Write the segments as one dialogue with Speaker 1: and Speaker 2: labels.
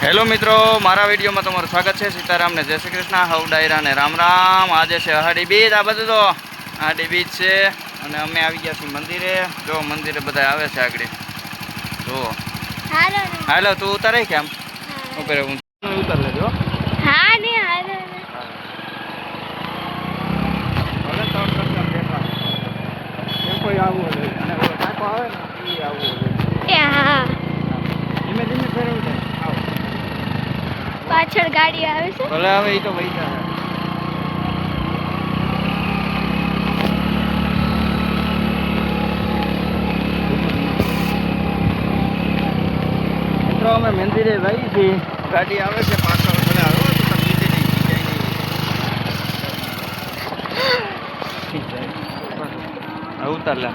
Speaker 1: Hello મિત્રો, મારા વિડીયોમાં તમારું સ્વાગત છે. સીતારામ ને જય શ્રી કૃષ્ણ, હવ ડાયરા ને રામ રામ. આજે છે અહાડી બીજ. આ બધું તો અહાડી બીજ છે અને અમે આવી ગયા છીએ મંદિરે. જો મંદિરે બધા આવે છે આગળ. જો હાલો, તું ઉતારે કેમ ઉભરે? હું ઉતાર લેજો.
Speaker 2: હા ને હાલો
Speaker 1: કોઈ આવવું જોઈએ અને કાકો આવે ને એ આવવું જોઈએ.
Speaker 2: હા,
Speaker 1: ધીમે ધીમે ફેરવું છે. આવો
Speaker 2: પાછળ ગાડી આવે છે.
Speaker 1: ભલે આવે એ તો પૈસા છે. મિત્રો અમે મંદિરે જઈએ છીએ. ગાડી આવે છે પાછળ. ભલે આવે તો લીધી નહીં ઠીક જાય. ઉતાર લે.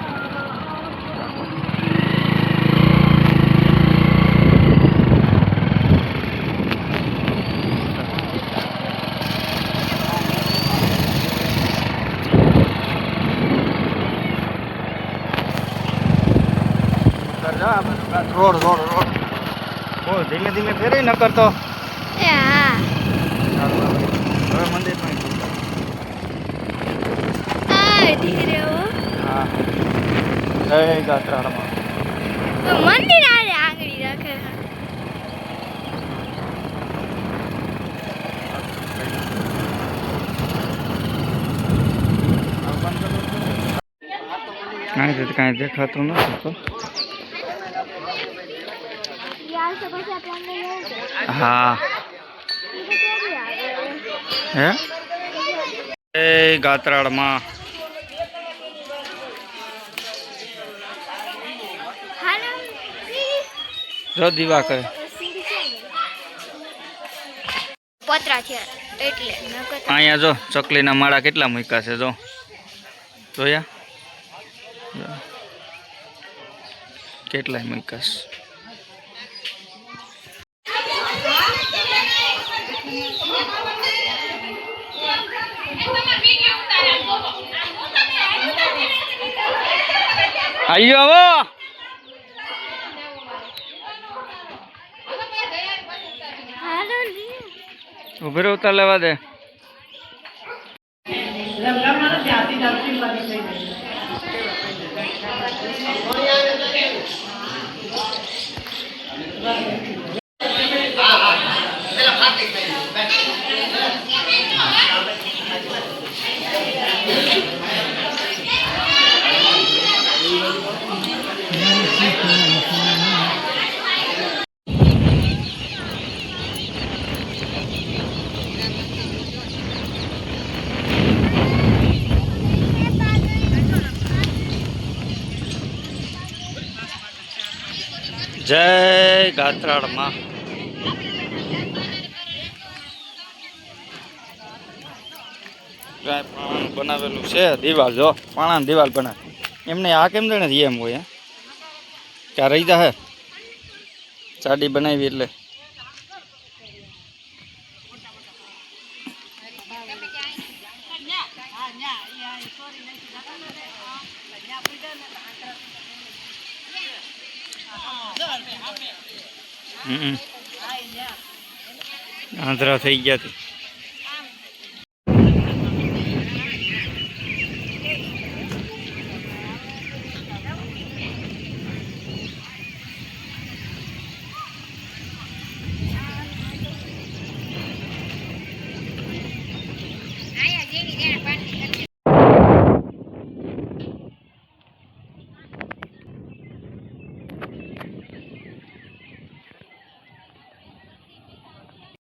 Speaker 1: રોડ રોડ રોડ બહુ ધીમે ધીમે ફેરે ન કરતો.
Speaker 2: હા,
Speaker 1: હવે મંદિર પણ
Speaker 2: ધીરે હો.
Speaker 1: હા, જય ગાત્રાળમાં.
Speaker 2: મંદિર આડે આંગળી રાખે.
Speaker 1: કાંઈ દેખાતું નથી તો. હા હે એ ગાત્રાળમાં જો દીવા કરે
Speaker 2: પતરા છે એટલે
Speaker 1: અહીંયા જો ચકલીના માળા કેટલા મૂક્યા છે. જો જોયા કેટલાય મૂક્યા છે. આયો આવો ઉભે રહો, ઉતાર લેવા દે. જય ગાત્રાળમાં. પાણાનું બનાવેલું છે દિવાલ. જો પાણાની દિવાલ બનાવે એમને. આ કેમ જાણે એમ હોય ક્યાં રહી જા હે ચાડી બનાવી એટલે. આંધ્રા થઈ ગયા.